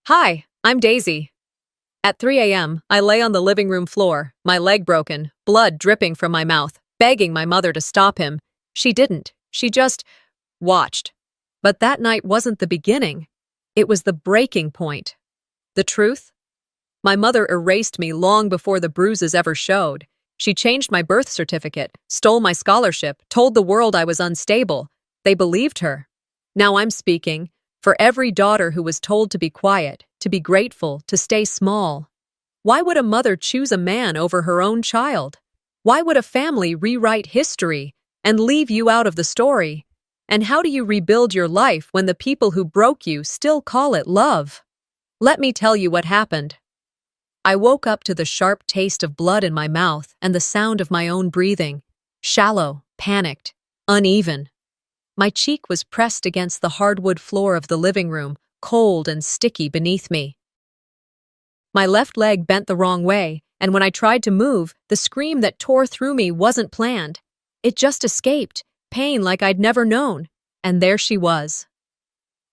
Hi, I'm Daisy. At 3 a.m., I lay on the living room floor, my leg broken, blood dripping from my mouth, begging my mother to stop him. She didn't. She just watched. But that night wasn't the beginning. It was the breaking point. The truth? My mother erased me long before the bruises ever showed. She changed my birth certificate, stole my scholarship, told the world I was unstable. They believed her. Now I'm speaking for every daughter who was told to be quiet, to be grateful, to stay small. Why would a mother choose a man over her own child? Why would a family rewrite history and leave you out of the story? And how do you rebuild your life when the people who broke you still call it love? Let me tell you what happened. I woke up to the sharp taste of blood in my mouth and the sound of my own breathing. Shallow, panicked, uneven. My cheek was pressed against the hardwood floor of the living room, cold and sticky beneath me. My left leg bent the wrong way, and when I tried to move, the scream that tore through me wasn't planned. It just escaped, pain like I'd never known. And there she was.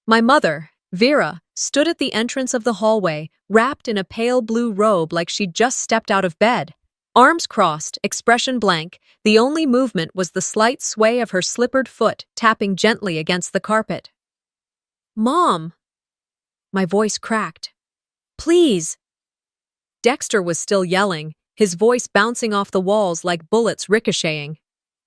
My mother, Vera, stood at the entrance of the hallway, wrapped in a pale blue robe like she'd just stepped out of bed. Arms crossed, expression blank, the only movement was the slight sway of her slippered foot tapping gently against the carpet. "Mom!" My voice cracked. "Please!" Dexter was still yelling, his voice bouncing off the walls like bullets ricocheting.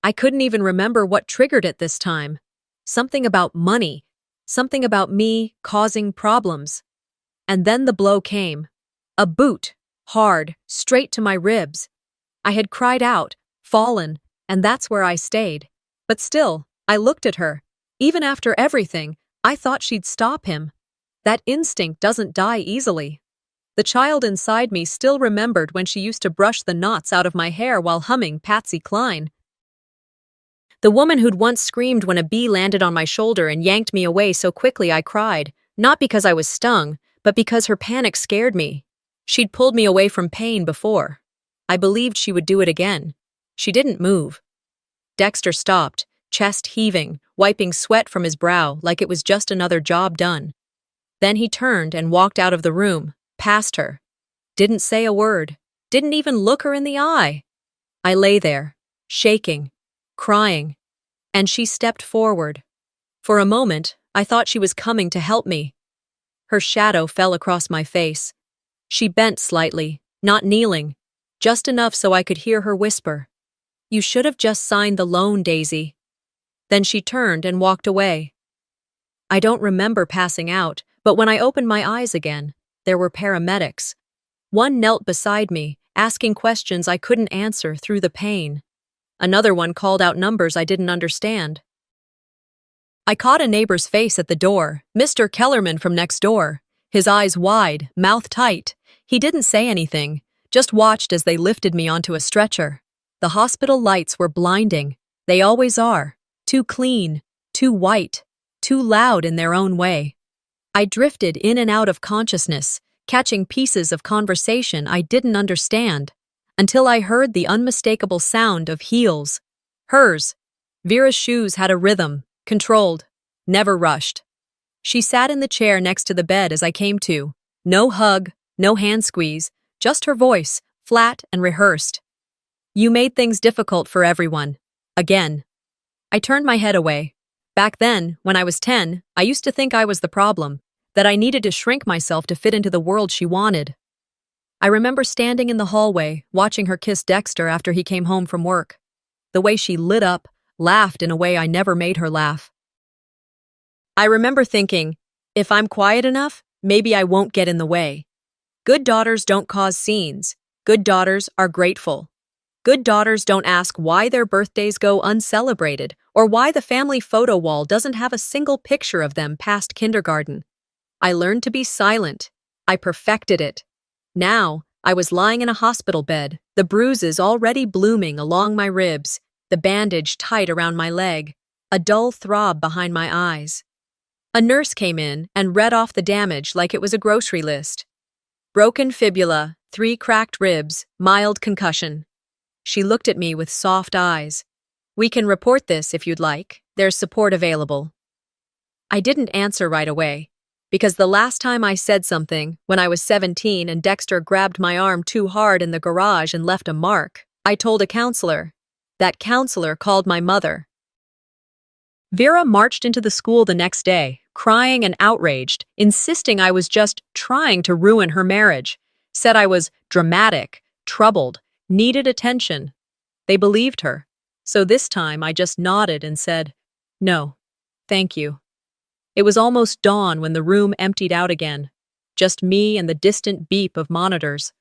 I couldn't even remember what triggered it this time. Something about money, something about me causing problems. And then the blow came. A boot, hard, straight to my ribs. I had cried out, fallen, and that's where I stayed. But still, I looked at her. Even after everything, I thought she'd stop him. That instinct doesn't die easily. The child inside me still remembered when she used to brush the knots out of my hair while humming Patsy Cline. The woman who'd once screamed when a bee landed on my shoulder and yanked me away so quickly I cried, not because I was stung, but because her panic scared me. She'd pulled me away from pain before. I believed she would do it again. She didn't move. Dexter stopped, chest heaving, wiping sweat from his brow like it was just another job done. Then he turned and walked out of the room, past her. Didn't say a word, didn't even look her in the eye. I lay there, shaking, crying, and she stepped forward. For a moment, I thought she was coming to help me. Her shadow fell across my face. She bent slightly, not kneeling, just enough so I could hear her whisper, "You should have just signed the loan, Daisy." Then she turned and walked away. I don't remember passing out, but when I opened my eyes again, there were paramedics. One knelt beside me, asking questions I couldn't answer through the pain. Another one called out numbers I didn't understand. I caught a neighbor's face at the door, Mr. Kellerman from next door. His eyes wide, mouth tight. He didn't say anything, just watched as they lifted me onto a stretcher. The hospital lights were blinding. They always are. Too clean, too white, too loud in their own way. I drifted in and out of consciousness, catching pieces of conversation I didn't understand, until I heard the unmistakable sound of heels. Hers. Vera's shoes had a rhythm, controlled, never rushed. She sat in the chair next to the bed as I came to. No hug, no hand squeeze, just her voice, flat and rehearsed. "You made things difficult for everyone. Again." I turned my head away. Back then, when I was 10, I used to think I was the problem, that I needed to shrink myself to fit into the world she wanted. I remember standing in the hallway, watching her kiss Dexter after he came home from work. The way she lit up, laughed in a way I never made her laugh. I remember thinking, if I'm quiet enough, maybe I won't get in the way. Good daughters don't cause scenes. Good daughters are grateful. Good daughters don't ask why their birthdays go uncelebrated or why the family photo wall doesn't have a single picture of them past kindergarten. I learned to be silent. I perfected it. Now, I was lying in a hospital bed, the bruises already blooming along my ribs, the bandage tight around my leg, a dull throb behind my eyes. A nurse came in and read off the damage like it was a grocery list. Broken fibula, 3 cracked ribs, mild concussion. She looked at me with soft eyes. "We can report this if you'd like. There's support available." I didn't answer right away. Because the last time I said something, when I was 17 and Dexter grabbed my arm too hard in the garage and left a mark, I told a counselor. That counselor called my mother. Vera marched into the school the next day, crying and outraged, insisting I was just trying to ruin her marriage, said I was dramatic, troubled, needed attention. They believed her. So this time I just nodded and said, "No, thank you." It was almost dawn when the room emptied out again, just me and the distant beep of monitors.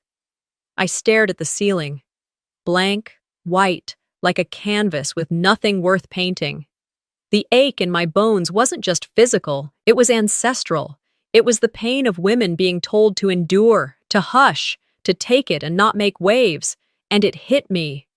I stared at the ceiling, blank, white, like a canvas with nothing worth painting. The ache in my bones wasn't just physical, it was ancestral. It was the pain of women being told to endure, to hush, to take it and not make waves, and it hit me.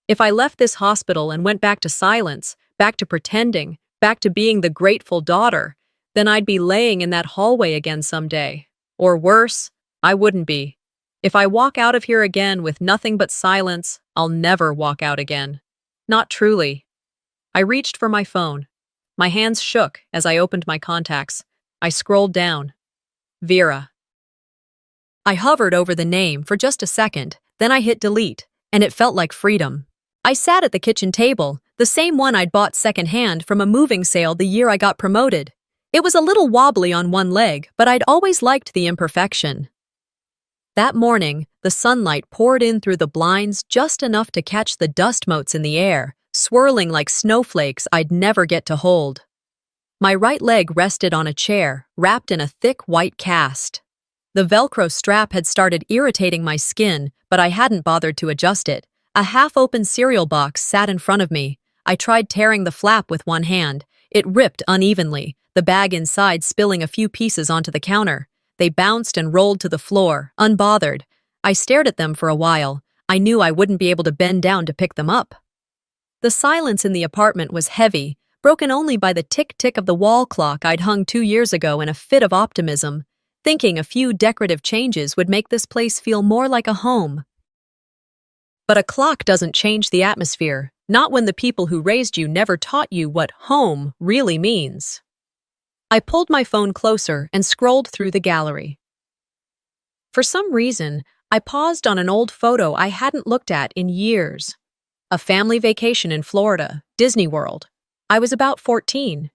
If I left this hospital and went back to silence, back to pretending, back to being the grateful daughter, then I'd be laying in that hallway again someday. Or worse, I wouldn't be. If I walk out of here again with nothing but silence, I'll never walk out again. Not truly. I reached for my phone. My hands shook as I opened my contacts. I scrolled down. Vera. I hovered over the name for just a second, then I hit delete, and it felt like freedom. I sat at the kitchen table, the same one I'd bought secondhand from a moving sale the year I got promoted. It was a little wobbly on one leg, but I'd always liked the imperfection. That morning, the sunlight poured in through the blinds just enough to catch the dust motes in the air, swirling like snowflakes I'd never get to hold. My right leg rested on a chair, wrapped in a thick white cast. The Velcro strap had started irritating my skin, but I hadn't bothered to adjust it. A half-open cereal box sat in front of me. I tried tearing the flap with one hand. It ripped unevenly, the bag inside spilling a few pieces onto the counter. They bounced and rolled to the floor, unbothered. I stared at them for a while. I knew I wouldn't be able to bend down to pick them up. The silence in the apartment was heavy, broken only by the tick-tick of the wall clock I'd hung 2 years ago in a fit of optimism, thinking a few decorative changes would make this place feel more like a home. But a clock doesn't change the atmosphere, not when the people who raised you never taught you what home really means. I pulled my phone closer and scrolled through the gallery. For some reason, I paused on an old photo I hadn't looked at in years. A family vacation in Florida, Disney World. I was about 14.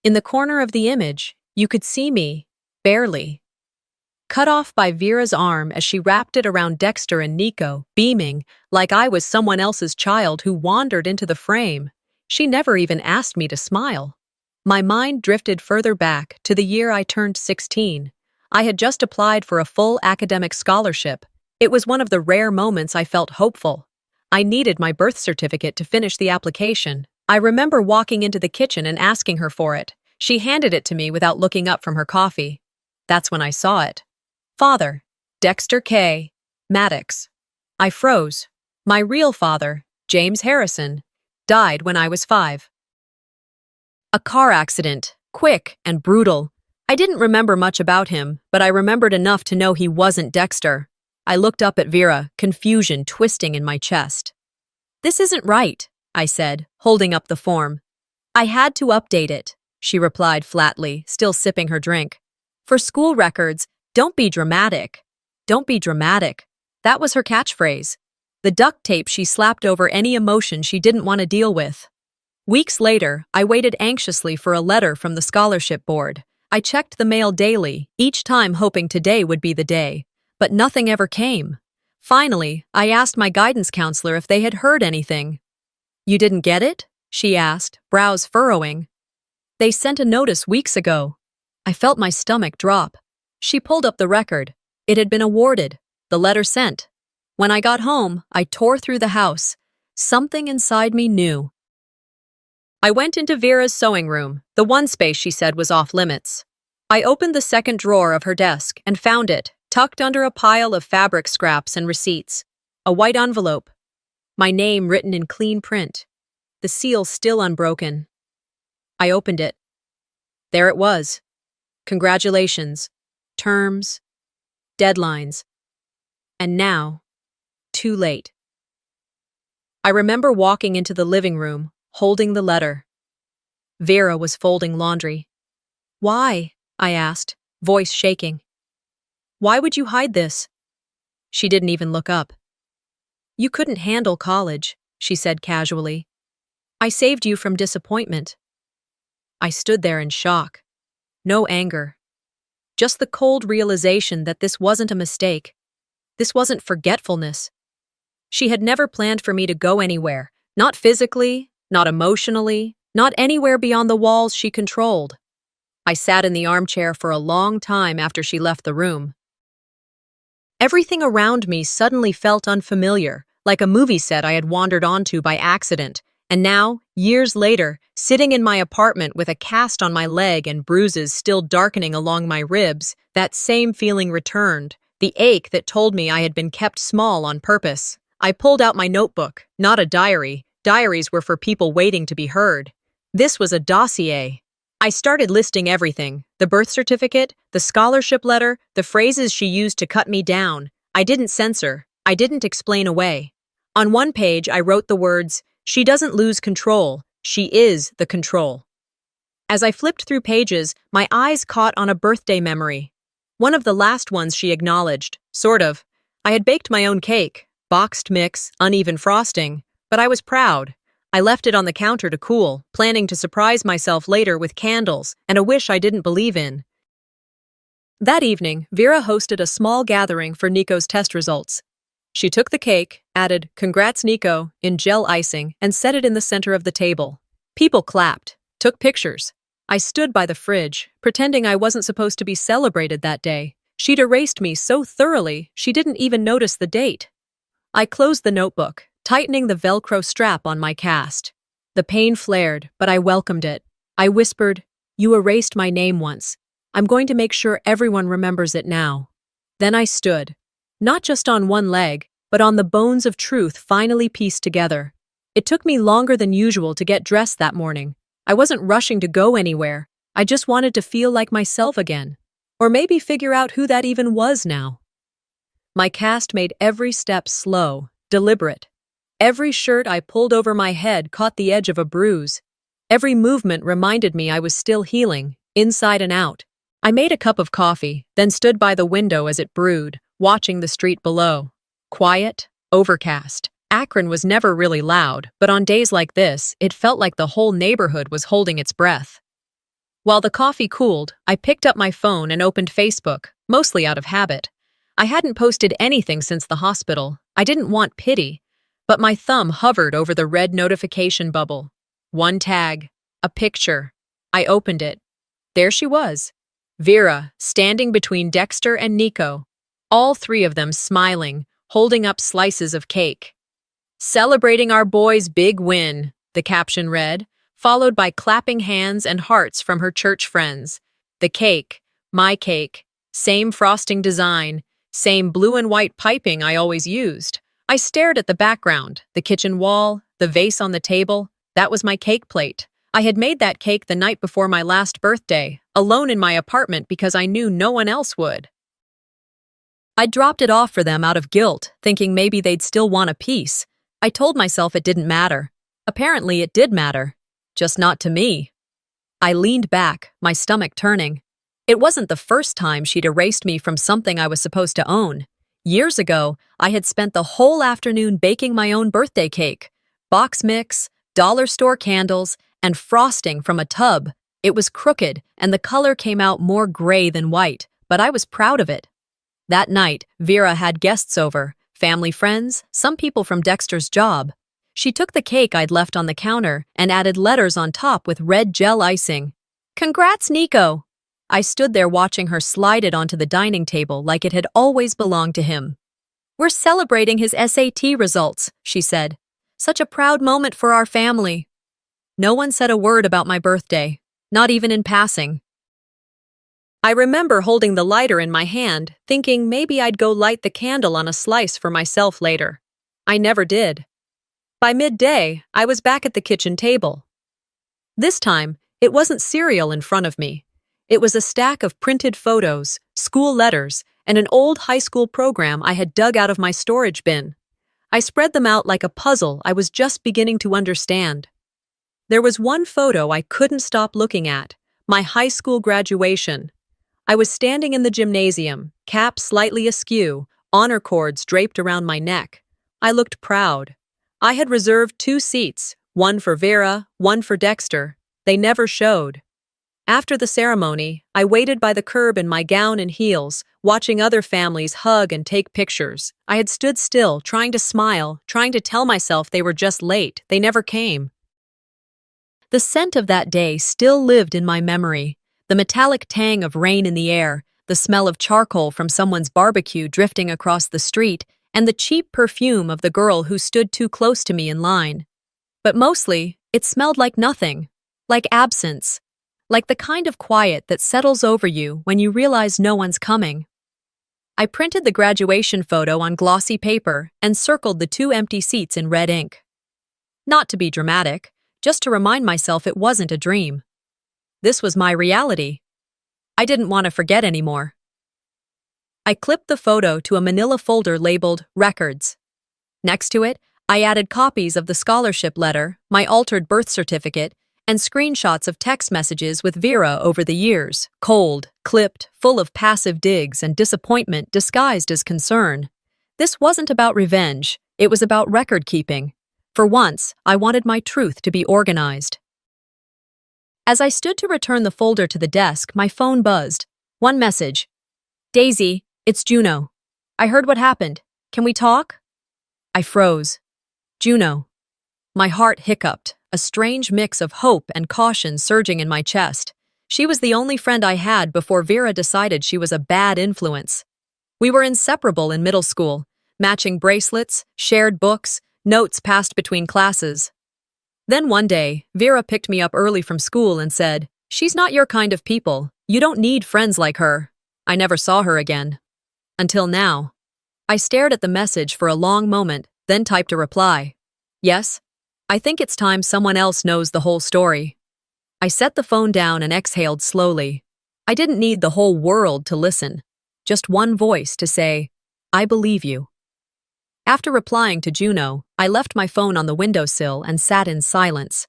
In the corner of the image, you could see me, barely. Cut off by Vera's arm as she wrapped it around Dexter and Nico, beaming, like I was someone else's child who wandered into the frame. She never even asked me to smile. My mind drifted further back to the year I turned 16. I had just applied for a full academic scholarship. It was one of the rare moments I felt hopeful. I needed my birth certificate to finish the application. I remember walking into the kitchen and asking her for it. She handed it to me without looking up from her coffee. That's when I saw it. Father, Dexter K. Maddox. I froze. My real father, James Harrison, died when I was 5. A car accident, quick and brutal. I didn't remember much about him, but I remembered enough to know he wasn't Dexter. I looked up at Vera, confusion twisting in my chest. "This isn't right," I said, holding up the form. "I had to update it," she replied flatly, still sipping her drink. "For school records, don't be dramatic. Don't be dramatic." That was her catchphrase. The duct tape she slapped over any emotion she didn't want to deal with. Weeks later, I waited anxiously for a letter from the scholarship board. I checked the mail daily, each time hoping today would be the day. But nothing ever came. Finally, I asked my guidance counselor if they had heard anything. "You didn't get it?" she asked, brows furrowing. "They sent a notice weeks ago." I felt my stomach drop. She pulled up the record. It had been awarded. The letter sent. When I got home, I tore through the house. Something inside me knew. I went into Vera's sewing room, the one space she said was off limits. I opened the second drawer of her desk and found it, tucked under a pile of fabric scraps and receipts. A white envelope. My name written in clean print. The seal still unbroken. I opened it. There it was. Congratulations. Terms. Deadlines. And now, too late. I remember walking into the living room, holding the letter. Vera was folding laundry. "Why?" I asked, voice shaking. Why would you hide this? She didn't even look up. You couldn't handle college, she said casually. I saved you from disappointment. I stood there in shock. No anger. Just the cold realization that this wasn't a mistake. This wasn't forgetfulness. She had never planned for me to go anywhere, not physically, not emotionally, not anywhere beyond the walls she controlled. I sat in the armchair for a long time after she left the room. Everything around me suddenly felt unfamiliar, like a movie set I had wandered onto by accident. And now, years later, sitting in my apartment with a cast on my leg and bruises still darkening along my ribs, that same feeling returned, the ache that told me I had been kept small on purpose. I pulled out my notebook, not a diary. Diaries were for people waiting to be heard. This was a dossier. I started listing everything: the birth certificate, the scholarship letter, the phrases she used to cut me down. I didn't censor. I didn't explain away. On one page, I wrote the words, "She doesn't lose control. She is the control." As I flipped through pages, my eyes caught on a birthday memory. One of the last ones she acknowledged, sort of. I had baked my own cake, boxed mix, uneven frosting, but I was proud. I left it on the counter to cool, planning to surprise myself later with candles and a wish I didn't believe in. That evening, Vera hosted a small gathering for Nico's test results. She took the cake, added "Congrats, Nico" in gel icing, and set it in the center of the table. People clapped, took pictures. I stood by the fridge, pretending I wasn't supposed to be celebrated that day. She'd erased me so thoroughly, she didn't even notice the date. I closed the notebook, tightening the Velcro strap on my cast. The pain flared, but I welcomed it. I whispered, "You erased my name once. I'm going to make sure everyone remembers it now." Then I stood, not just on one leg, but on the bones of truth finally pieced together. It took me longer than usual to get dressed that morning. I wasn't rushing to go anywhere. I just wanted to feel like myself again. Or maybe figure out who that even was now. My cast made every step slow, deliberate. Every shirt I pulled over my head caught the edge of a bruise. Every movement reminded me I was still healing, inside and out. I made a cup of coffee, then stood by the window as it brewed, watching the street below. Quiet, overcast. Akron was never really loud, but on days like this, it felt like the whole neighborhood was holding its breath. While the coffee cooled, I picked up my phone and opened Facebook, mostly out of habit. I hadn't posted anything since the hospital. I didn't want pity. But my thumb hovered over the red notification bubble. One tag, a picture. I opened it. There she was. Vera, standing between Dexter and Nico. All three of them smiling, holding up slices of cake. "Celebrating our boy's big win," the caption read, followed by clapping hands and hearts from her church friends. The cake, my cake, same frosting design, same blue and white piping I always used. I stared at the background, the kitchen wall, the vase on the table. That was my cake plate. I had made that cake the night before my last birthday, alone in my apartment because I knew no one else would. I dropped it off for them out of guilt, thinking maybe they'd still want a piece. I told myself it didn't matter. Apparently it did matter. Just not to me. I leaned back, my stomach turning. It wasn't the first time she'd erased me from something I was supposed to own. Years ago, I had spent the whole afternoon baking my own birthday cake. Box mix, dollar store candles, and frosting from a tub. It was crooked, and the color came out more gray than white, but I was proud of it. That night, Vera had guests over, family friends, some people from Dexter's job. She took the cake I'd left on the counter and added letters on top with red gel icing. "Congrats, Nico!" I stood there watching her slide it onto the dining table like it had always belonged to him. "We're celebrating his SAT results," she said. "Such a proud moment for our family." No one said a word about my birthday, not even in passing. I remember holding the lighter in my hand, thinking maybe I'd go light the candle on a slice for myself later. I never did. By midday, I was back at the kitchen table. This time, it wasn't cereal in front of me. It was a stack of printed photos, school letters, and an old high school program I had dug out of my storage bin. I spread them out like a puzzle I was just beginning to understand. There was one photo I couldn't stop looking at, my high school graduation. I was standing in the gymnasium, cap slightly askew, honor cords draped around my neck. I looked proud. I had reserved 2 seats, one for Vera, one for Dexter. They never showed. After the ceremony, I waited by the curb in my gown and heels, watching other families hug and take pictures. I had stood still, trying to smile, trying to tell myself they were just late. They never came. The scent of that day still lived in my memory. The metallic tang of rain in the air, the smell of charcoal from someone's barbecue drifting across the street, and the cheap perfume of the girl who stood too close to me in line. But mostly, it smelled like nothing, like absence, like the kind of quiet that settles over you when you realize no one's coming. I printed the graduation photo on glossy paper and circled the 2 empty seats in red ink. Not to be dramatic, just to remind myself it wasn't a dream. This was my reality. I didn't want to forget anymore. I clipped the photo to a manila folder labeled Records. Next to it, I added copies of the scholarship letter, my altered birth certificate, and screenshots of text messages with Vera over the years, cold, clipped, full of passive digs and disappointment disguised as concern. This wasn't about revenge, it was about record-keeping. For once, I wanted my truth to be organized. As I stood to return the folder to the desk, my phone buzzed. One message. Daisy, it's Juno. I heard what happened. Can we talk? I froze. Juno. My heart hiccuped, a strange mix of hope and caution surging in my chest. She was the only friend I had before Vera decided she was a bad influence. We were inseparable in middle school, matching bracelets, shared books, notes passed between classes. Then one day, Vera picked me up early from school and said, "She's not your kind of people. You don't need friends like her." I never saw her again. Until now. I stared at the message for a long moment, then typed a reply. Yes, I think it's time someone else knows the whole story. I set the phone down and exhaled slowly. I didn't need the whole world to listen. Just one voice to say, I believe you. After replying to Juno, I left my phone on the windowsill and sat in silence.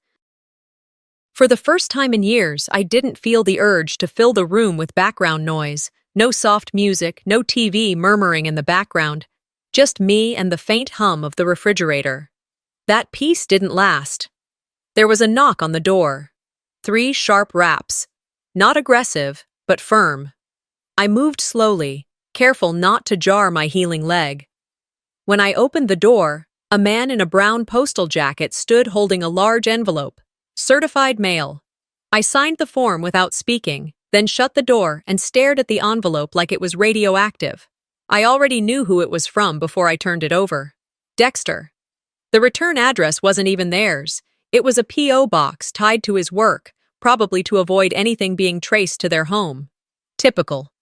For the first time in years, I didn't feel the urge to fill the room with background noise. No soft music, no TV murmuring in the background. Just me and the faint hum of the refrigerator. That peace didn't last. There was a knock on the door. 3 sharp raps. Not aggressive, but firm. I moved slowly, careful not to jar my healing leg. When I opened the door, a man in a brown postal jacket stood holding a large envelope. Certified mail. I signed the form without speaking, then shut the door and stared at the envelope like it was radioactive. I already knew who it was from before I turned it over. Dexter. The return address wasn't even theirs. It was a P.O. box tied to his work, probably to avoid anything being traced to their home. Typical.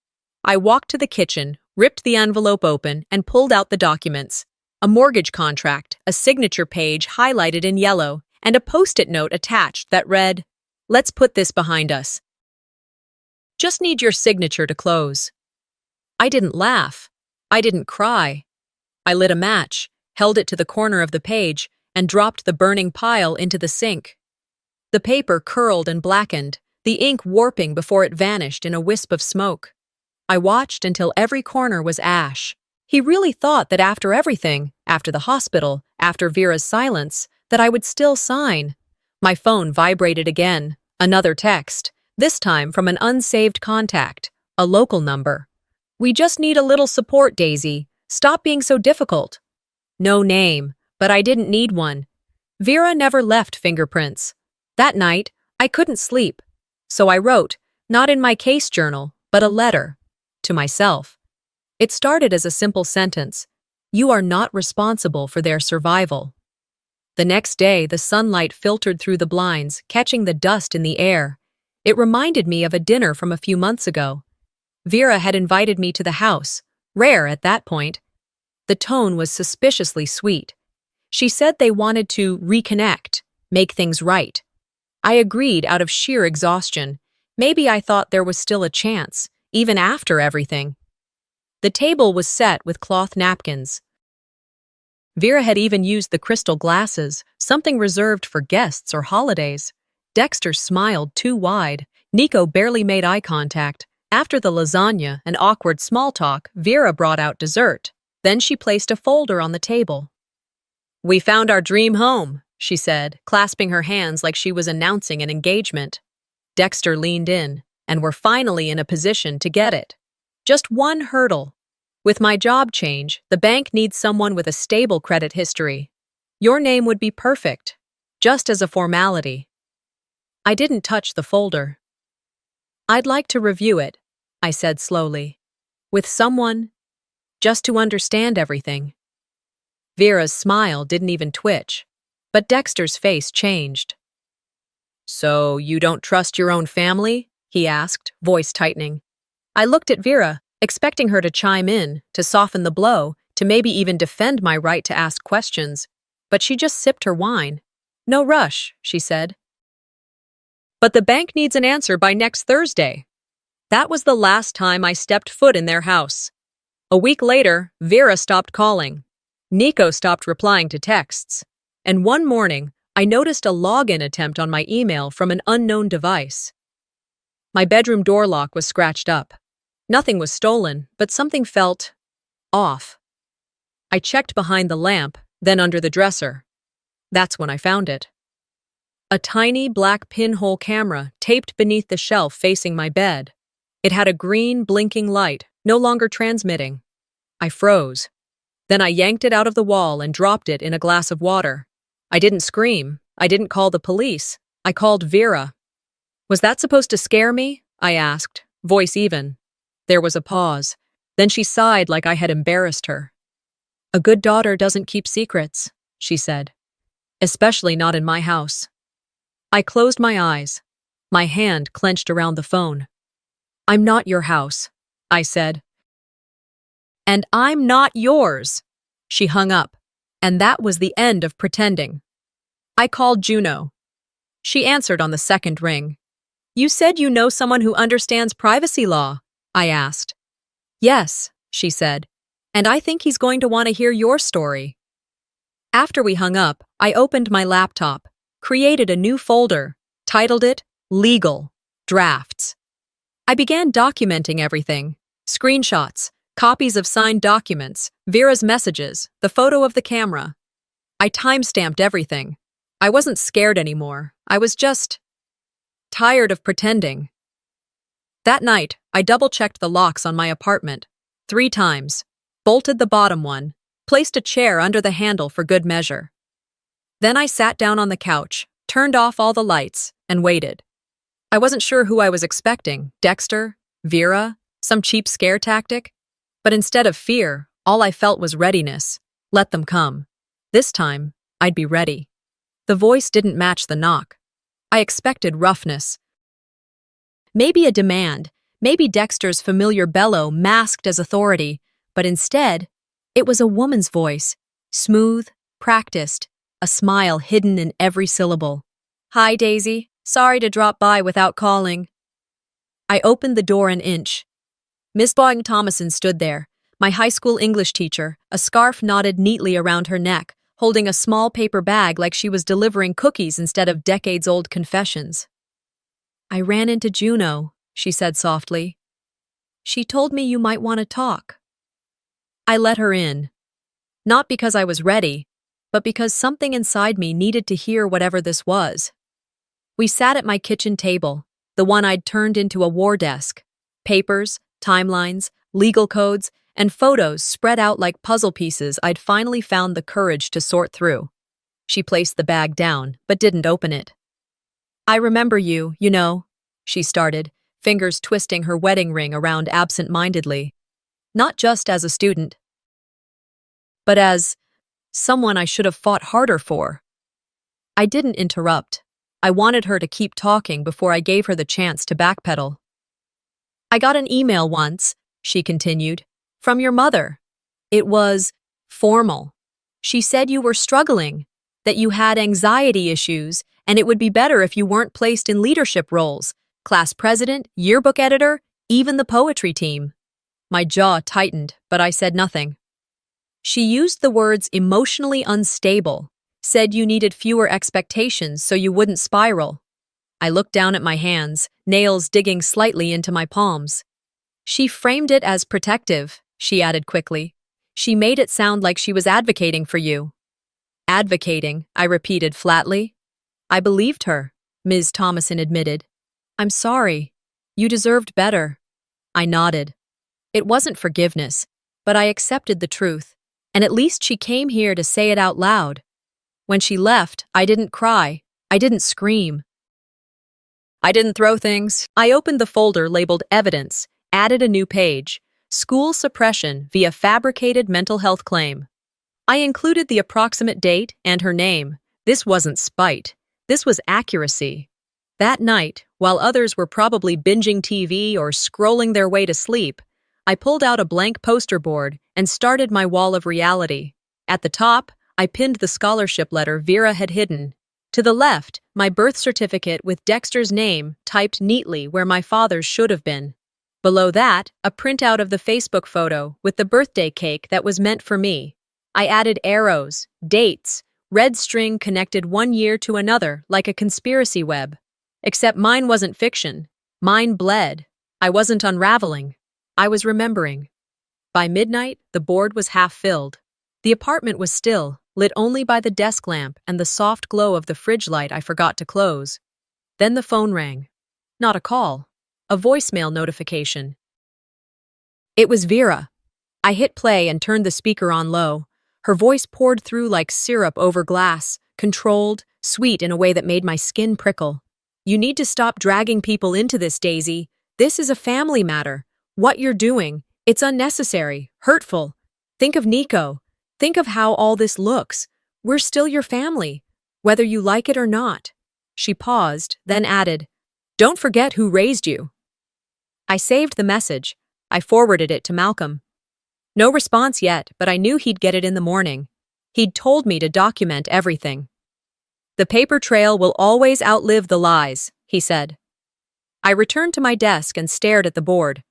I walked to the kitchen, ripped the envelope open, and pulled out the documents. A mortgage contract, a signature page highlighted in yellow, and a post-it note attached that read, "Let's put this behind us. Just need your signature to close." I didn't laugh. I didn't cry. I lit a match, held it to the corner of the page, and dropped the burning pile into the sink. The paper curled and blackened, the ink warping before it vanished in a wisp of smoke. I watched until every corner was ash. He really thought that after everything, after the hospital, after Vera's silence, that I would still sign. My phone vibrated again. Another text, this time from an unsaved contact, a local number. "We just need a little support, Daisy. Stop being so difficult." No name, but I didn't need one. Vera never left fingerprints. That night, I couldn't sleep. So I wrote, not in my case journal, but a letter. To myself. It started as a simple sentence. You are not responsible for their survival. The next day, the sunlight filtered through the blinds, catching the dust in the air. It reminded me of a dinner from a few months ago. Vera had invited me to the house, rare at that point. The tone was suspiciously sweet. She said they wanted to reconnect, make things right. I agreed out of sheer exhaustion. Maybe I thought there was still a chance, even after everything. The table was set with cloth napkins. Vera had even used the crystal glasses, something reserved for guests or holidays. Dexter smiled too wide. Nico barely made eye contact. After the lasagna and awkward small talk, Vera brought out dessert. Then she placed a folder on the table. "We found our dream home," she said, clasping her hands like she was announcing an engagement. Dexter leaned in, and we're finally in a position to get it. Just one hurdle. With my job change, the bank needs someone with a stable credit history. Your name would be perfect, just as a formality. I didn't touch the folder. "I'd like to review it," I said slowly. "With someone, just to understand everything." Vera's smile didn't even twitch, but Dexter's face changed. "So you don't trust your own family?" he asked, voice tightening. I looked at Vera, expecting her to chime in, to soften the blow, to maybe even defend my right to ask questions, but she just sipped her wine. "No rush," she said. "But the bank needs an answer by next Thursday." That was the last time I stepped foot in their house. A week later, Vera stopped calling. Nico stopped replying to texts. And one morning, I noticed a login attempt on my email from an unknown device. My bedroom door lock was scratched up. Nothing was stolen, but something felt off. I checked behind the lamp, then under the dresser. That's when I found it. A tiny black pinhole camera taped beneath the shelf facing my bed. It had a green, blinking light, no longer transmitting. I froze. Then I yanked it out of the wall and dropped it in a glass of water. I didn't scream. I didn't call the police. I called Vera. "Was that supposed to scare me?" I asked, voice even. There was a pause. Then she sighed like I had embarrassed her. "A good daughter doesn't keep secrets," she said. "Especially not in my house." I closed my eyes. My hand clenched around the phone. "I'm not your house," I said. "And I'm not yours." She hung up, and that was the end of pretending. I called Juno. She answered on the second ring. "You said you know someone who understands privacy law," I asked. "Yes," she said, "and I think he's going to want to hear your story." After we hung up, I opened my laptop, created a new folder, titled it Legal Drafts. I began documenting everything: screenshots, copies of signed documents, Vera's messages, the photo of the camera. I timestamped everything. I wasn't scared anymore. I was just tired of pretending. That night, I double-checked the locks on my apartment 3 times, bolted the bottom one, placed a chair under the handle for good measure. Then I sat down on the couch, turned off all the lights, and waited. I wasn't sure who I was expecting, Dexter, Vera, some cheap scare tactic. But instead of fear, all I felt was readiness. Let them come. This time, I'd be ready. The voice didn't match the knock. I expected roughness. Maybe a demand, maybe Dexter's familiar bellow masked as authority, but instead, it was a woman's voice, smooth, practiced, a smile hidden in every syllable. "Hi, Daisy. Sorry to drop by without calling." I opened the door an inch. Miss Boying Thomason stood there, my high school English teacher, a scarf knotted neatly around her neck, holding a small paper bag like she was delivering cookies instead of decades-old confessions. "I ran into Juno," she said softly. "She told me you might want to talk." I let her in. Not because I was ready, but because something inside me needed to hear whatever this was. We sat at my kitchen table, the one I'd turned into a war desk. Papers, timelines, legal codes, and photos spread out like puzzle pieces I'd finally found the courage to sort through. She placed the bag down, but didn't open it. "I remember you, you know," she started, fingers twisting her wedding ring around absent-mindedly. "Not just as a student, but as someone I should have fought harder for." I didn't interrupt. I wanted her to keep talking before I gave her the chance to backpedal. "I got an email once," she continued, "from your mother. It was formal. She said you were struggling, that you had anxiety issues, and it would be better if you weren't placed in leadership roles, class president, yearbook editor, even the poetry team." My jaw tightened, but I said nothing. She used the words emotionally unstable, said you needed fewer expectations so you wouldn't spiral. I looked down at my hands, nails digging slightly into my palms. She framed it as protective, she added quickly. She made it sound like she was advocating for you. Advocating, I repeated flatly. I believed her, Ms. Thomason admitted. I'm sorry. You deserved better. I nodded. It wasn't forgiveness, but I accepted the truth, and at least she came here to say it out loud. When she left, I didn't cry. I didn't scream. I didn't throw things. I opened the folder labeled Evidence, added a new page, School Suppression via Fabricated Mental Health Claim. I included the approximate date and her name. This wasn't spite. This was accuracy. That night, while others were probably binging TV or scrolling their way to sleep, I pulled out a blank poster board and started my wall of reality. At the top, I pinned the scholarship letter Vera had hidden. To the left, my birth certificate with Dexter's name typed neatly where my father's should have been. Below that, a printout of the Facebook photo with the birthday cake that was meant for me. I added arrows, dates, red string connected one year to another like a conspiracy web. Except mine wasn't fiction. Mine bled. I wasn't unraveling. I was remembering. By midnight, the board was half filled. The apartment was still, lit only by the desk lamp and the soft glow of the fridge light I forgot to close. Then the phone rang. Not a call. A voicemail notification. It was Vera. I hit play and turned the speaker on low. Her voice poured through like syrup over glass, controlled, sweet in a way that made my skin prickle. You need to stop dragging people into this, Daisy. This is a family matter. What you're doing, it's unnecessary, hurtful. Think of Nico. Think of how all this looks. We're still your family, whether you like it or not. She paused, then added, Don't forget who raised you. I saved the message. I forwarded it to Malcolm. No response yet, but I knew he'd get it in the morning. He'd told me to document everything. The paper trail will always outlive the lies, he said. I returned to my desk and stared at the board.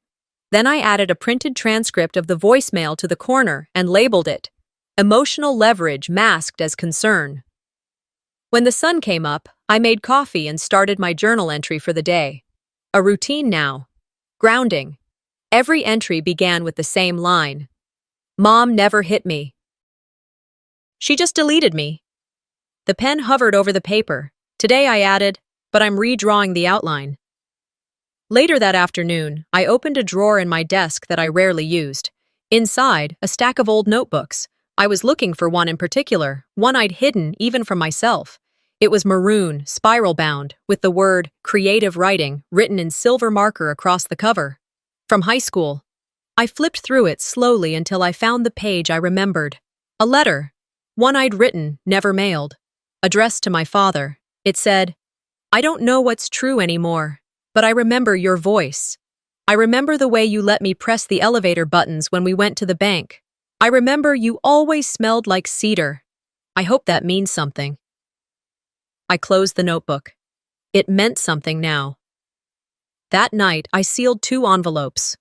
Then I added a printed transcript of the voicemail to the corner and labeled it, Emotional Leverage Masked as Concern. When the sun came up, I made coffee and started my journal entry for the day. A routine now. Grounding. Every entry began with the same line. Mom never hit me. She just deleted me. The pen hovered over the paper. Today I added, but I'm redrawing the outline. Later that afternoon, I opened a drawer in my desk that I rarely used. Inside, a stack of old notebooks. I was looking for one in particular, one I'd hidden even from myself. It was maroon, spiral-bound, with the word creative writing written in silver marker across the cover. From high school. I flipped through it slowly until I found the page I remembered. A letter. One I'd written, never mailed. Addressed to my father. It said, I don't know what's true anymore, but I remember your voice. I remember the way you let me press the elevator buttons when we went to the bank. I remember you always smelled like cedar. I hope that means something. I closed the notebook. It meant something now. That night, I sealed 2 envelopes.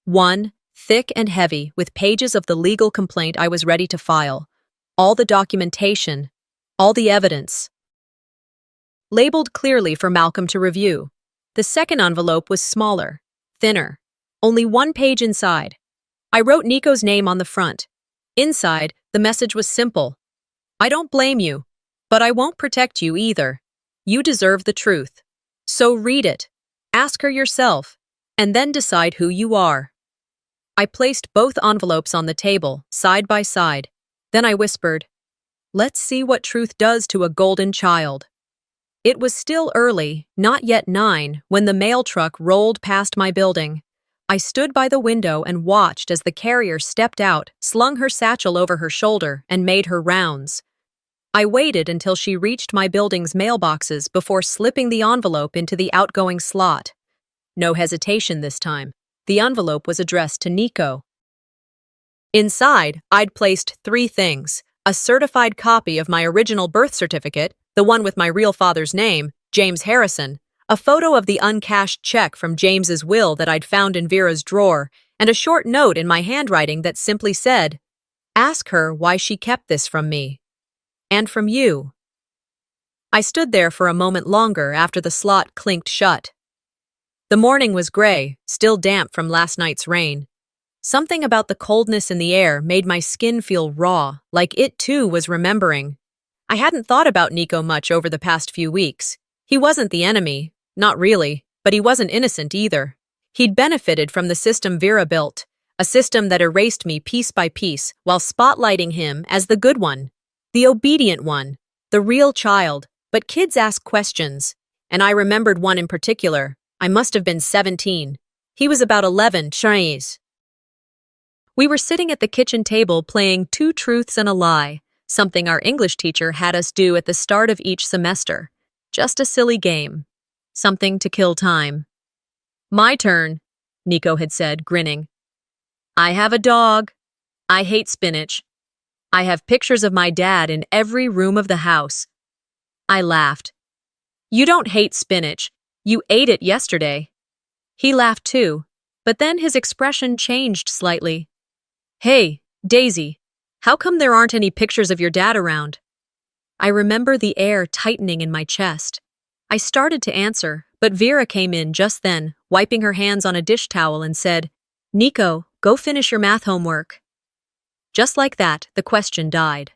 One, thick and heavy, with pages of the legal complaint I was ready to file. All the documentation, all the evidence. Labeled clearly for Malcolm to review. The second envelope was smaller, thinner, only 1 page inside. I wrote Nico's name on the front. Inside, the message was simple. I don't blame you, but I won't protect you either. You deserve the truth. So read it, ask her yourself, and then decide who you are. I placed both envelopes on the table, side by side. Then I whispered, Let's see what truth does to a golden child. It was still early, not yet 9, when the mail truck rolled past my building. I stood by the window and watched as the carrier stepped out, slung her satchel over her shoulder, and made her rounds. I waited until she reached my building's mailboxes before slipping the envelope into the outgoing slot. No hesitation this time. The envelope was addressed to Nico. Inside, I'd placed 3 things: a certified copy of my original birth certificate, the one with my real father's name, James Harrison, a photo of the uncashed check from James's will that I'd found in Vera's drawer, and a short note in my handwriting that simply said, Ask her why she kept this from me. And from you. I stood there for a moment longer after the slot clinked shut. The morning was gray, still damp from last night's rain. Something about the coldness in the air made my skin feel raw, like it too was remembering. I hadn't thought about Nico much over the past few weeks. He wasn't the enemy, not really, but he wasn't innocent either. He'd benefited from the system Vera built, a system that erased me piece by piece while spotlighting him as the good one, the obedient one, the real child. But kids ask questions, and I remembered one in particular. I must have been 17. He was about 11, Chinese. We were sitting at the kitchen table playing Two Truths and a Lie, something our English teacher had us do at the start of each semester. Just a silly game. Something to kill time. My turn, Nico had said, grinning. I have a dog. I hate spinach. I have pictures of my dad in every room of the house. I laughed. You don't hate spinach. You ate it yesterday. He laughed too, but then his expression changed slightly. Hey, Daisy, how come there aren't any pictures of your dad around? I remember the air tightening in my chest. I started to answer, but Vera came in just then, wiping her hands on a dish towel and said, Nico, go finish your math homework. Just like that, the question died.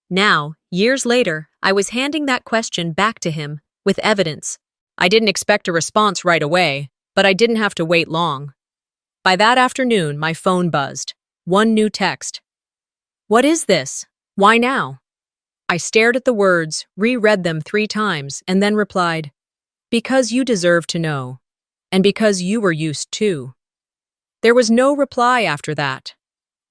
Now, years later, I was handing that question back to him, with evidence. I didn't expect a response right away, but I didn't have to wait long. By that afternoon, my phone buzzed. One new text. What is this? Why now? I stared at the words, reread them 3 times, and then replied, because you deserve to know, and because you were used to. There was no reply after that.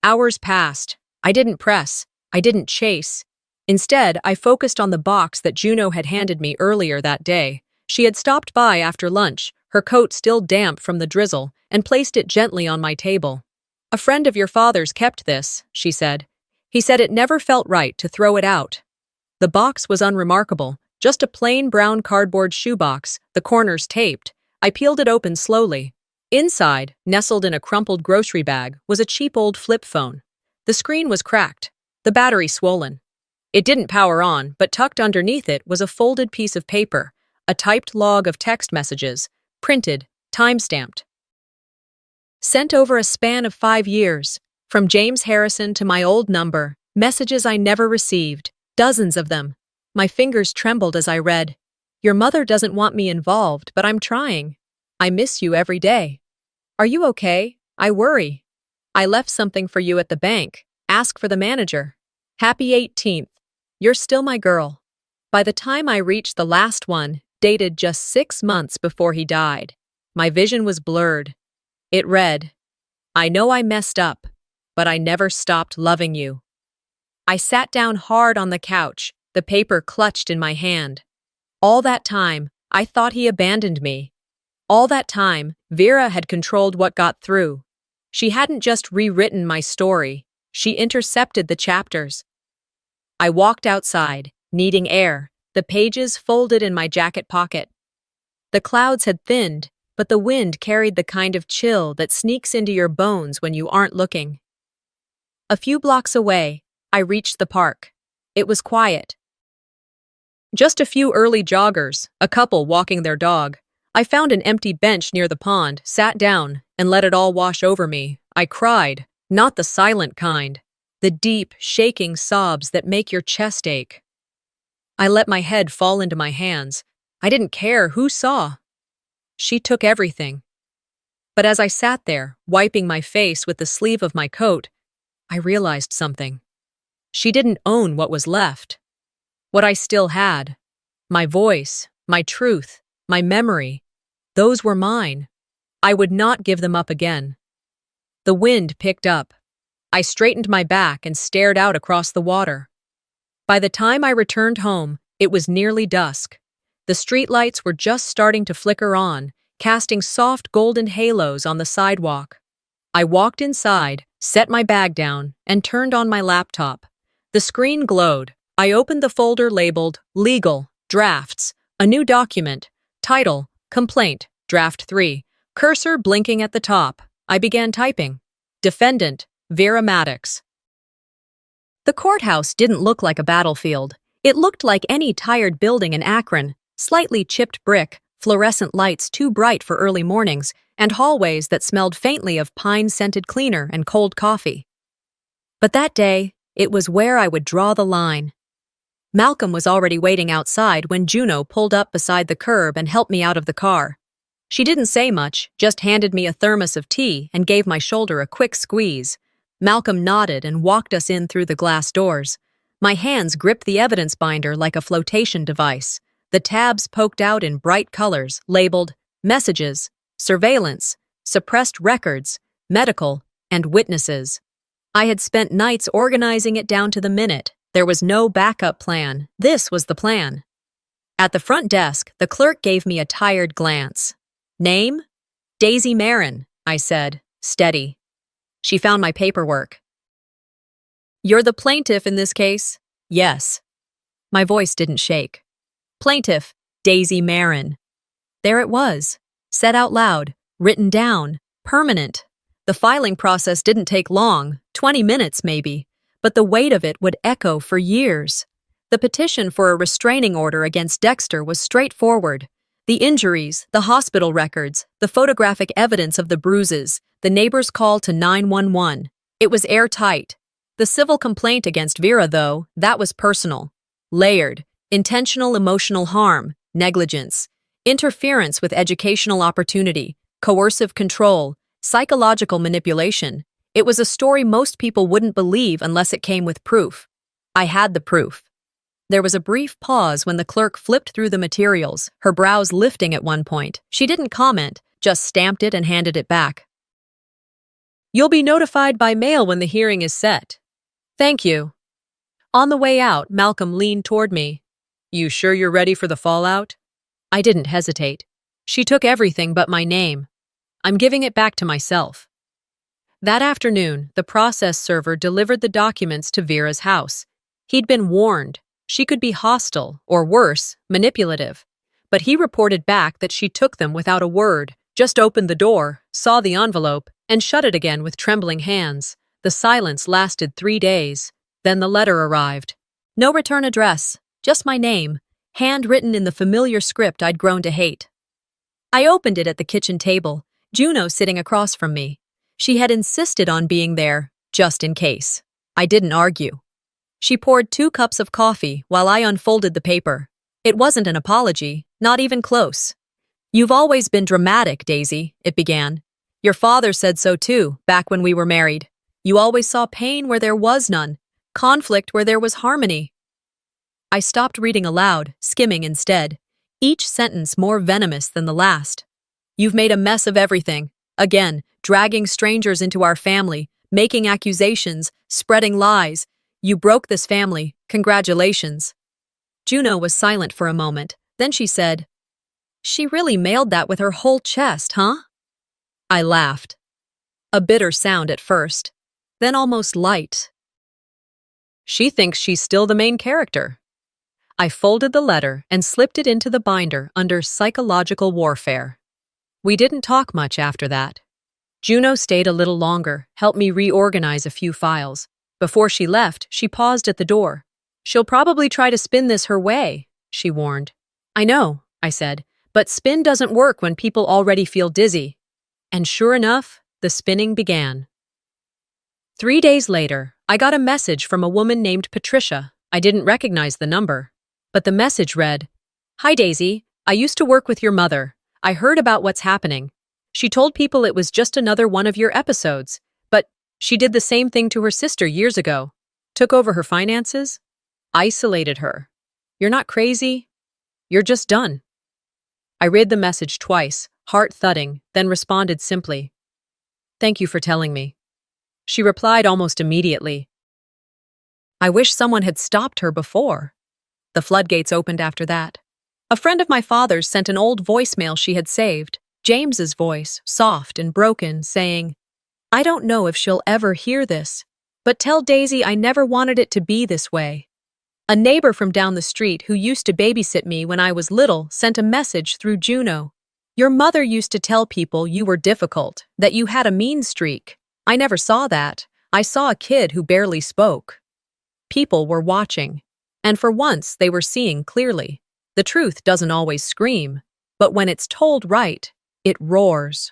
Hours passed. I didn't press. I didn't chase. Instead, I focused on the box that Juno had handed me earlier that day. She had stopped by after lunch, her coat still damp from the drizzle, and placed it gently on my table. A friend of your father's kept this, she said. He said it never felt right to throw it out. The box was unremarkable, just a plain brown cardboard shoebox, the corners taped. I peeled it open slowly. Inside, nestled in a crumpled grocery bag, was a cheap old flip phone. The screen was cracked, the battery swollen. It didn't power on, but tucked underneath it was a folded piece of paper, a typed log of text messages, printed, time-stamped. Sent over a span of 5 years, from James Harrison to my old number, messages I never received, dozens of them. My fingers trembled as I read, Your mother doesn't want me involved, but I'm trying. I miss you every day. Are you okay? I worry. I left something for you at the bank. Ask for the manager. Happy 18th. You're still my girl. By the time I reached the last one, dated just 6 months before he died, my vision was blurred. It read, I know I messed up, but I never stopped loving you. I sat down hard on the couch, the paper clutched in my hand. All that time, I thought he abandoned me. All that time, Vera had controlled what got through. She hadn't just rewritten my story, she intercepted the chapters. I walked outside, needing air, the pages folded in my jacket pocket. The clouds had thinned, but the wind carried the kind of chill that sneaks into your bones when you aren't looking. A few blocks away, I reached the park. It was quiet. Just a few early joggers, a couple walking their dog. I found an empty bench near the pond, sat down, and let it all wash over me. I cried, not the silent kind, the deep, shaking sobs that make your chest ache. I let my head fall into my hands. I didn't care who saw. She took everything. But as I sat there, wiping my face with the sleeve of my coat, I realized something. She didn't own what was left. What I still had. My voice, my truth, my memory. Those were mine. I would not give them up again. The wind picked up. I straightened my back and stared out across the water. By the time I returned home, it was nearly dusk. The streetlights were just starting to flicker on, casting soft golden halos on the sidewalk. I walked inside, set my bag down, and turned on my laptop. The screen glowed. I opened the folder labeled Legal, Drafts, a new document, title, Complaint, Draft 3, cursor blinking at the top. I began typing. Defendant, Vera Maddox. The courthouse didn't look like a battlefield. It looked like any tired building in Akron, slightly chipped brick, fluorescent lights too bright for early mornings, and hallways that smelled faintly of pine-scented cleaner and cold coffee. But that day, it was where I would draw the line. Malcolm was already waiting outside when Juno pulled up beside the curb and helped me out of the car. She didn't say much, just handed me a thermos of tea and gave my shoulder a quick squeeze. Malcolm nodded and walked us in through the glass doors. My hands gripped the evidence binder like a flotation device. The tabs poked out in bright colors, labeled messages, surveillance, suppressed records, medical, and witnesses. I had spent nights organizing it down to the minute. There was no backup plan. This was the plan. At the front desk, the clerk gave me a tired glance. Name? Daisy Marin, I said, steady. She found my paperwork. You're the plaintiff in this case? Yes. My voice didn't shake. Plaintiff, Daisy Marin. There it was, said out loud, written down, permanent. The filing process didn't take long, 20 minutes maybe, but the weight of it would echo for years. The petition for a restraining order against Dexter was straightforward. The injuries, the hospital records, the photographic evidence of the bruises, the neighbor's call to 911. It was airtight. The civil complaint against Vera, though, that was personal. Layered, intentional emotional harm, negligence, interference with educational opportunity, coercive control, psychological manipulation. It was a story most people wouldn't believe unless it came with proof. I had the proof. There was a brief pause when the clerk flipped through the materials, her brows lifting at one point. She didn't comment, just stamped it and handed it back. You'll be notified by mail when the hearing is set. Thank you. On the way out, Malcolm leaned toward me. You sure you're ready for the fallout? I didn't hesitate. She took everything but my name. I'm giving it back to myself. That afternoon, the process server delivered the documents to Vera's house. He'd been warned. She could be hostile, or worse, manipulative. But he reported back that she took them without a word, just opened the door, saw the envelope, and shut it again with trembling hands. The silence lasted 3 days. Then the letter arrived. No return address, just my name, handwritten in the familiar script I'd grown to hate. I opened it at the kitchen table, Juno sitting across from me. She had insisted on being there, just in case. I didn't argue. She poured 2 cups of coffee while I unfolded the paper. It wasn't an apology, not even close. You've always been dramatic, Daisy, it began. Your father said so too, back when we were married. You always saw pain where there was none, conflict where there was harmony. I stopped reading aloud, skimming instead, each sentence more venomous than the last. You've made a mess of everything. Again, dragging strangers into our family, making accusations, spreading lies. You broke this family. Congratulations. Juno was silent for a moment. Then she said, She really mailed that with her whole chest, huh? I laughed. A bitter sound at first, then almost light. She thinks she's still the main character. I folded the letter and slipped it into the binder under psychological warfare. We didn't talk much after that. Juno stayed a little longer, helped me reorganize a few files. Before she left, she paused at the door. She'll probably try to spin this her way, she warned. I know, I said, but spin doesn't work when people already feel dizzy. And sure enough, the spinning began. 3 days later, I got a message from a woman named Patricia. I didn't recognize the number. But the message read, Hi Daisy, I used to work with your mother. I heard about what's happening. She told people it was just another one of your episodes, but she did the same thing to her sister years ago. Took over her finances, isolated her. You're not crazy. You're just done. I read the message twice, heart thudding, then responded simply, Thank you for telling me. She replied almost immediately, I wish someone had stopped her before. The floodgates opened after that. A friend of my father's sent an old voicemail she had saved, James's voice, soft and broken, saying, I don't know if she'll ever hear this, but tell Daisy I never wanted it to be this way. A neighbor from down the street who used to babysit me when I was little sent a message through Juno. Your mother used to tell people you were difficult, that you had a mean streak. I never saw that. I saw a kid who barely spoke. People were watching, and for once they were seeing clearly. The truth doesn't always scream. but when it's told right, it roars.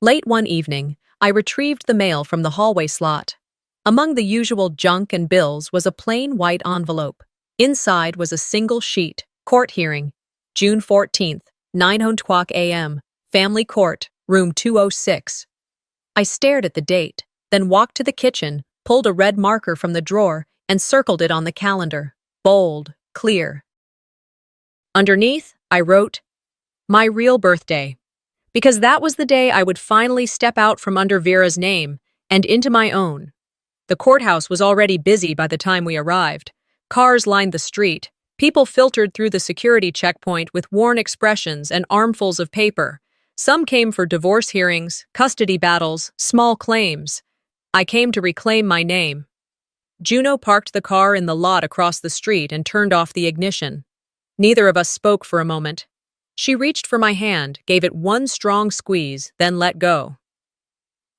Late one evening, I retrieved the mail from the hallway slot. Among the usual junk and bills was a plain white envelope. Inside was a single sheet, court hearing, June 14th, 9:00 a.m., Family Court, Room 206. I stared at the date, then walked to the kitchen, pulled a red marker from the drawer, and circled it on the calendar. Bold, clear. Underneath, I wrote, "My real birthday," because that was the day I would finally step out from under Vera's name and into my own. The courthouse was already busy by the time we arrived. Cars lined the street. People filtered through the security checkpoint with worn expressions and armfuls of paper. Some came for divorce hearings, custody battles, small claims. I came to reclaim my name. Juno parked the car in the lot across the street and turned off the ignition. Neither of us spoke for a moment. She reached for my hand, gave it one strong squeeze, then let go.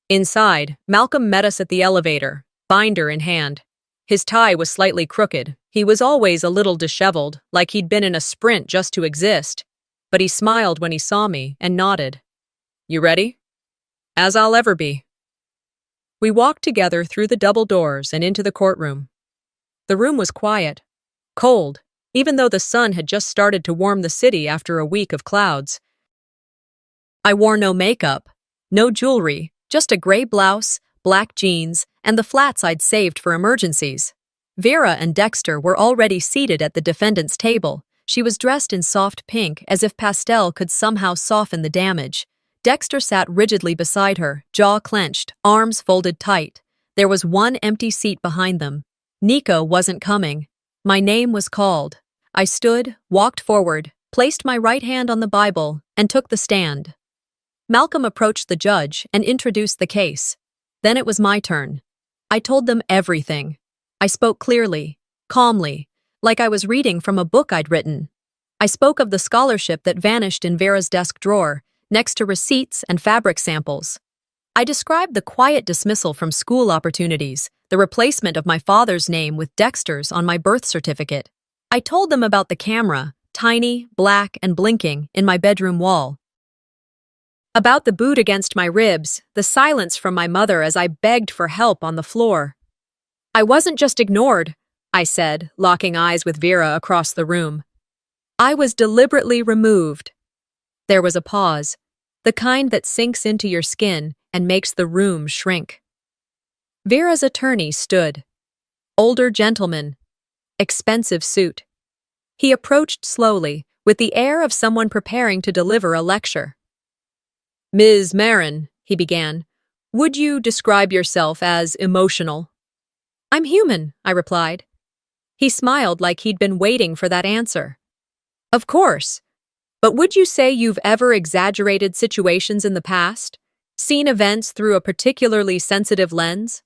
Inside, Malcolm met us at the elevator, binder in hand. His tie was slightly crooked. He was always a little disheveled, like he'd been in a sprint just to exist. But he smiled when he saw me and nodded. "You ready?" "As I'll ever be." We walked together through the double doors and into the courtroom. The room was quiet, cold, even though the sun had just started to warm the city after a week of clouds. I wore no makeup, no jewelry, just a gray blouse, black jeans, and the flats I'd saved for emergencies. Vera and Dexter were already seated at the defendant's table. She was dressed in soft pink, as if pastel could somehow soften the damage. Dexter sat rigidly beside her, jaw clenched, arms folded tight. There was one empty seat behind them. Nico wasn't coming. My name was called. I stood, walked forward, placed my right hand on the Bible, and took the stand. Malcolm approached the judge and introduced the case. Then it was my turn. I told them everything. I spoke clearly, calmly, like I was reading from a book I'd written. I spoke of the scholarship that vanished in Vera's desk drawer, next to receipts and fabric samples. I described the quiet dismissal from school opportunities, the replacement of my father's name with Dexter's on my birth certificate. I told them about the camera, tiny, black, and blinking, in my bedroom wall. About the boot against my ribs, the silence from my mother as I begged for help on the floor. I wasn't just ignored, I said, locking eyes with Vera across the room. I was deliberately removed. There was a pause, the kind that sinks into your skin and makes the room shrink. Vera's attorney stood. Older gentleman, expensive suit. He approached slowly, with the air of someone preparing to deliver a lecture. "Ms. Marin," he began, "would you describe yourself as emotional?" "I'm human," I replied. He smiled like he'd been waiting for that answer. "Of course. But would you say you've ever exaggerated situations in the past? Seen events through a particularly sensitive lens?"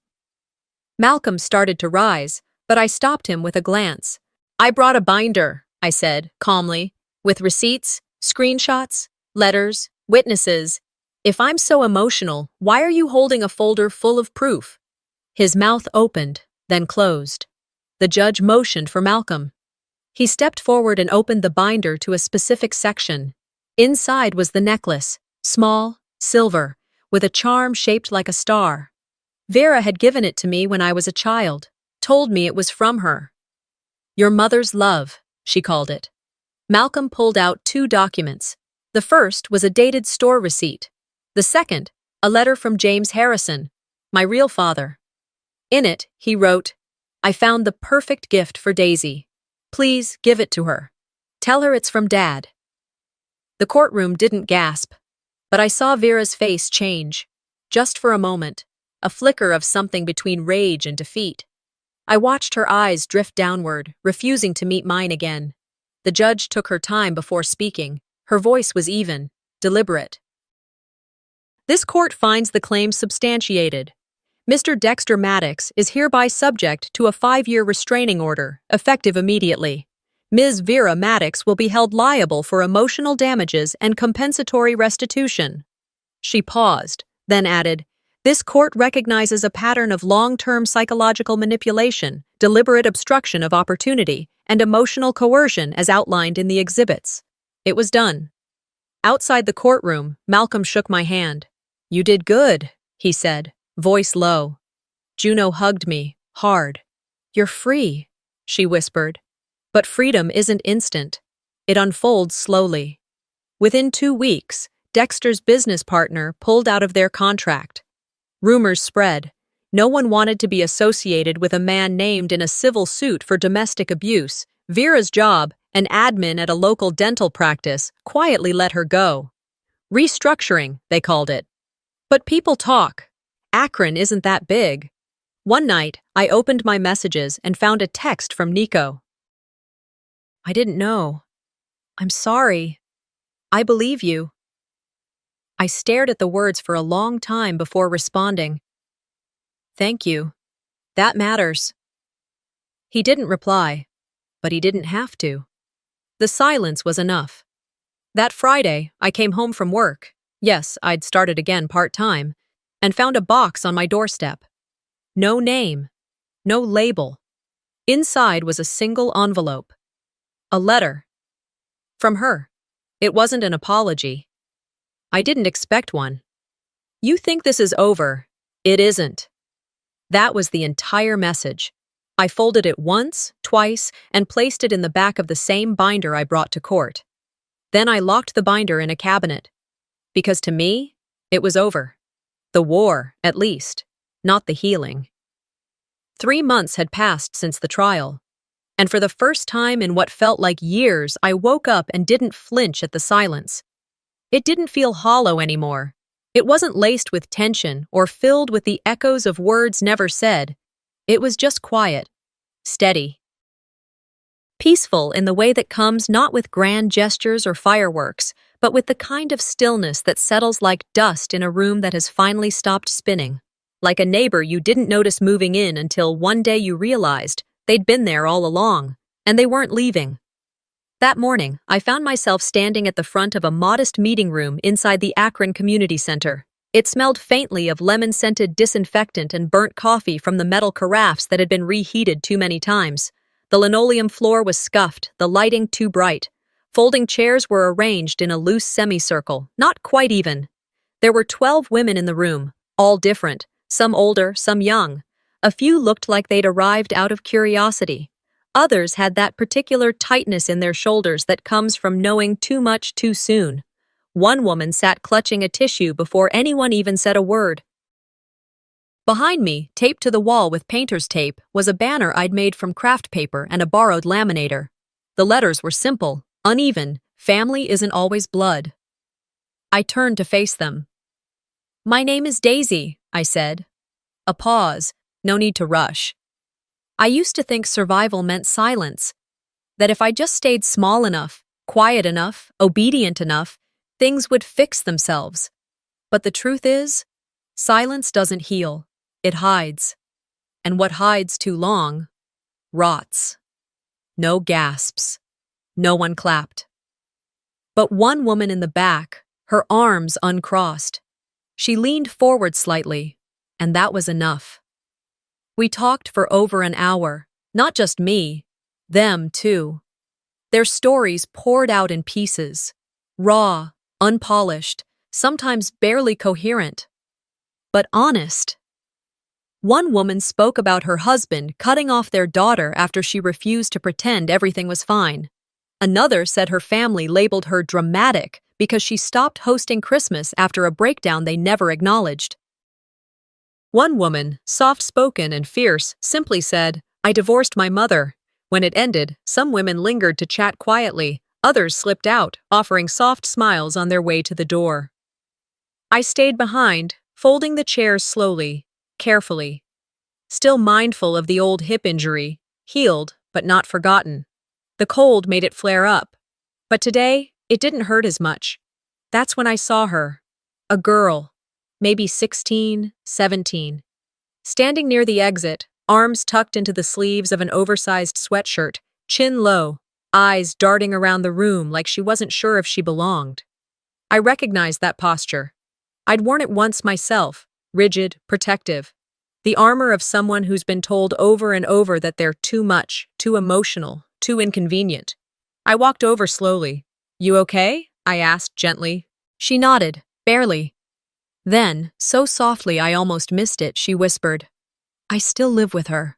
Malcolm started to rise, but I stopped him with a glance. "I brought a binder," I said, calmly, "with receipts, screenshots, letters, witnesses. If I'm so emotional, why are you holding a folder full of proof?" His mouth opened, then closed. The judge motioned for Malcolm. He stepped forward and opened the binder to a specific section. Inside was the necklace, small, silver, with a charm shaped like a star. Vera had given it to me when I was a child, told me it was from her. "Your mother's love," she called it. Malcolm pulled out 2 documents. The first was a dated store receipt. The second, a letter from James Harrison, my real father. In it, he wrote, "I found the perfect gift for Daisy. Please give it to her. Tell her it's from Dad." The courtroom didn't gasp, but I saw Vera's face change. Just for a moment, a flicker of something between rage and defeat. I watched her eyes drift downward, refusing to meet mine again. The judge took her time before speaking. Her voice was even, deliberate. "This court finds the claims substantiated. Mr. Dexter Maddox is hereby subject to a 5-year restraining order, effective immediately. Ms. Vera Maddox will be held liable for emotional damages and compensatory restitution." She paused, then added, "This court recognizes a pattern of long-term psychological manipulation, deliberate obstruction of opportunity, and emotional coercion as outlined in the exhibits." It was done. Outside the courtroom, Malcolm shook my hand. "You did good," he said, voice low. Juno hugged me, hard. "You're free," she whispered. But freedom isn't instant. It unfolds slowly. Within 2 weeks, Dexter's business partner pulled out of their contract. Rumors spread. No one wanted to be associated with a man named in a civil suit for domestic abuse. Vera's job, an admin at a local dental practice, quietly let her go. Restructuring, they called it. But people talk. Akron isn't that big. One night, I opened my messages and found a text from Nico. "I didn't know. I'm sorry. I believe you." I stared at the words for a long time before responding. "Thank you. That matters." He didn't reply, but he didn't have to. The silence was enough. That Friday, I came home from work. Yes, I'd started again part-time, and found a box on my doorstep. No name, no label. Inside was a single envelope. A letter. From her. It wasn't an apology. I didn't expect one. "You think this is over. It isn't." That was the entire message. I folded it once, twice, and placed it in the back of the same binder I brought to court. Then I locked the binder in a cabinet. Because to me, it was over. The war, at least, not the healing. 3 months had passed since the trial. And for the first time in what felt like years, I woke up and didn't flinch at the silence. It didn't feel hollow anymore. It wasn't laced with tension or filled with the echoes of words never said. It was just quiet, steady. Peaceful in the way that comes not with grand gestures or fireworks, but with the kind of stillness that settles like dust in a room that has finally stopped spinning. Like a neighbor you didn't notice moving in until one day you realized they'd been there all along, and they weren't leaving. That morning, I found myself standing at the front of a modest meeting room inside the Akron Community Center. It smelled faintly of lemon-scented disinfectant and burnt coffee from the metal carafes that had been reheated too many times. The linoleum floor was scuffed, the lighting too bright. Folding chairs were arranged in a loose semicircle, not quite even. There were 12 women in the room, all different, some older, some young. A few looked like they'd arrived out of curiosity. Others had that particular tightness in their shoulders that comes from knowing too much too soon. One woman sat clutching a tissue before anyone even said a word. Behind me, taped to the wall with painter's tape, was a banner I'd made from craft paper and a borrowed laminator. The letters were simple, uneven. Family isn't always blood. I turned to face them. "My name is Daisy," I said. A pause. No need to rush. I used to think survival meant silence. That if I just stayed small enough, quiet enough, obedient enough, things would fix themselves. But the truth is, silence doesn't heal. It hides. And what hides too long, rots. No gasps. No one clapped. But one woman in the back, her arms uncrossed. She leaned forward slightly, and that was enough. We talked for over an hour, not just me, them too. Their stories poured out in pieces, raw, unpolished, sometimes barely coherent, but honest. One woman spoke about her husband cutting off their daughter after she refused to pretend everything was fine. Another said her family labeled her dramatic because she stopped hosting Christmas after a breakdown they never acknowledged. One woman, soft-spoken and fierce, simply said, "I divorced my mother." When it ended, some women lingered to chat quietly, others slipped out, offering soft smiles on their way to the door. I stayed behind, folding the chairs slowly, carefully. Still mindful of the old hip injury, healed but not forgotten. The cold made it flare up. But today, it didn't hurt as much. That's when I saw her. A girl. Maybe 16, 17. Standing near the exit, arms tucked into the sleeves of an oversized sweatshirt, chin low, eyes darting around the room like she wasn't sure if she belonged. I recognized that posture. I'd worn it once myself, rigid, protective. The armor of someone who's been told over and over that they're too much, too emotional, too inconvenient. I walked over slowly. You okay? I asked gently. She nodded, barely. Then, so softly I almost missed it, she whispered, I still live with her.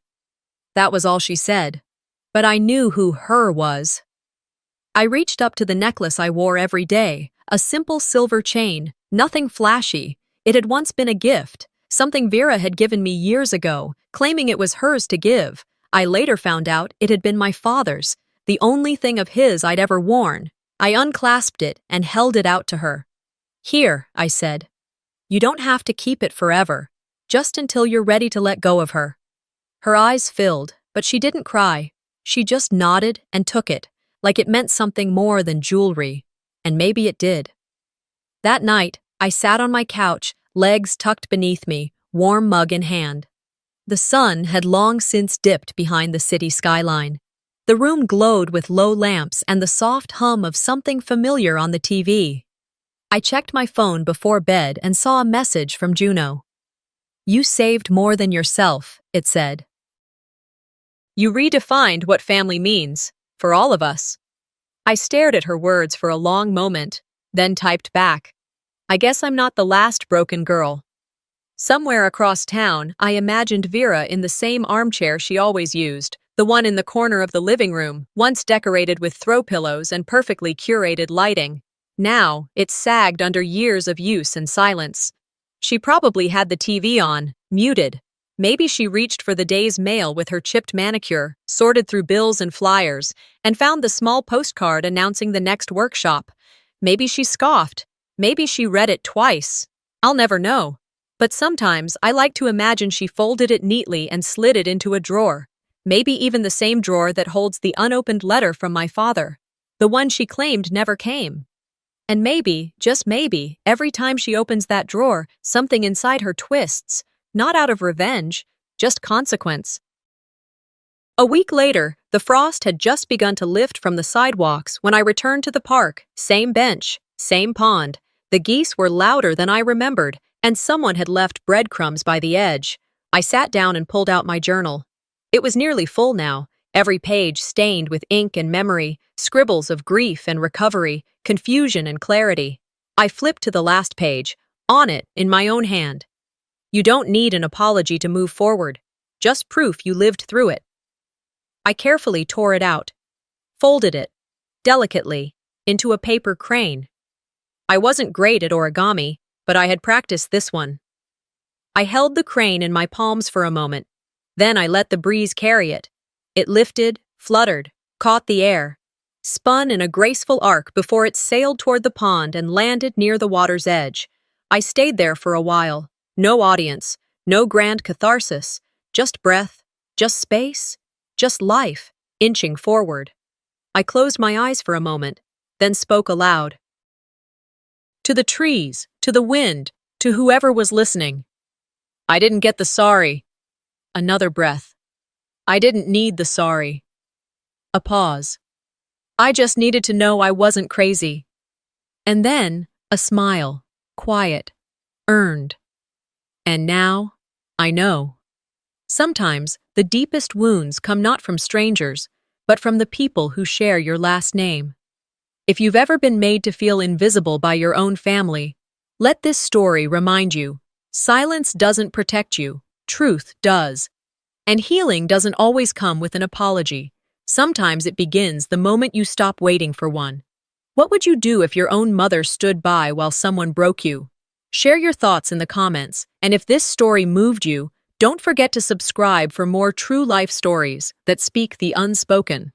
That was all she said. But I knew who her was. I reached up to the necklace I wore every day, a simple silver chain, nothing flashy. It had once been a gift, something Vera had given me years ago, claiming it was hers to give. I later found out it had been my father's, the only thing of his I'd ever worn. I unclasped it and held it out to her. Here, I said. You don't have to keep it forever, just until you're ready to let go of her. Her eyes filled, but she didn't cry. She just nodded and took it, like it meant something more than jewelry. And maybe it did. That night, I sat on my couch, legs tucked beneath me, warm mug in hand. The sun had long since dipped behind the city skyline. The room glowed with low lamps and the soft hum of something familiar on the TV. I checked my phone before bed and saw a message from Juno. You saved more than yourself, it said. You redefined what family means, for all of us. I stared at her words for a long moment, then typed back. I guess I'm not the last broken girl. Somewhere across town, I imagined Vera in the same armchair she always used, the one in the corner of the living room, once decorated with throw pillows and perfectly curated lighting. Now, it sagged under years of use and silence. She probably had the TV on, muted. Maybe she reached for the day's mail with her chipped manicure, sorted through bills and flyers, and found the small postcard announcing the next workshop. Maybe she scoffed. Maybe she read it twice. I'll never know. But sometimes I like to imagine she folded it neatly and slid it into a drawer. Maybe even the same drawer that holds the unopened letter from my father. The one she claimed never came. And maybe, just maybe, every time she opens that drawer, something inside her twists, not out of revenge, just consequence. A week later, the frost had just begun to lift from the sidewalks when I returned to the park, same bench, same pond. The geese were louder than I remembered, and someone had left breadcrumbs by the edge. I sat down and pulled out my journal. It was nearly full now, every page stained with ink and memory, scribbles of grief and recovery, confusion and clarity. I flipped to the last page, on it, in my own hand. You don't need an apology to move forward, just proof you lived through it. I carefully tore it out, folded it, delicately, into a paper crane. I wasn't great at origami, but I had practiced this one. I held the crane in my palms for a moment, then I let the breeze carry it. It lifted, fluttered, caught the air, spun in a graceful arc before it sailed toward the pond and landed near the water's edge. I stayed there for a while. No audience, no grand catharsis, just breath, just space, just life, inching forward. I closed my eyes for a moment, then spoke aloud. To the trees, to the wind, to whoever was listening. I didn't get the sorry. Another breath. I didn't need the sorry. A pause. I just needed to know I wasn't crazy. And then, a smile, quiet, earned. And now, I know. Sometimes, the deepest wounds come not from strangers, but from the people who share your last name. If you've ever been made to feel invisible by your own family, let this story remind you, silence doesn't protect you, truth does. And healing doesn't always come with an apology. Sometimes it begins the moment you stop waiting for one. What would you do if your own mother stood by while someone broke you? Share your thoughts in the comments, and if this story moved you, don't forget to subscribe for more true life stories that speak the unspoken.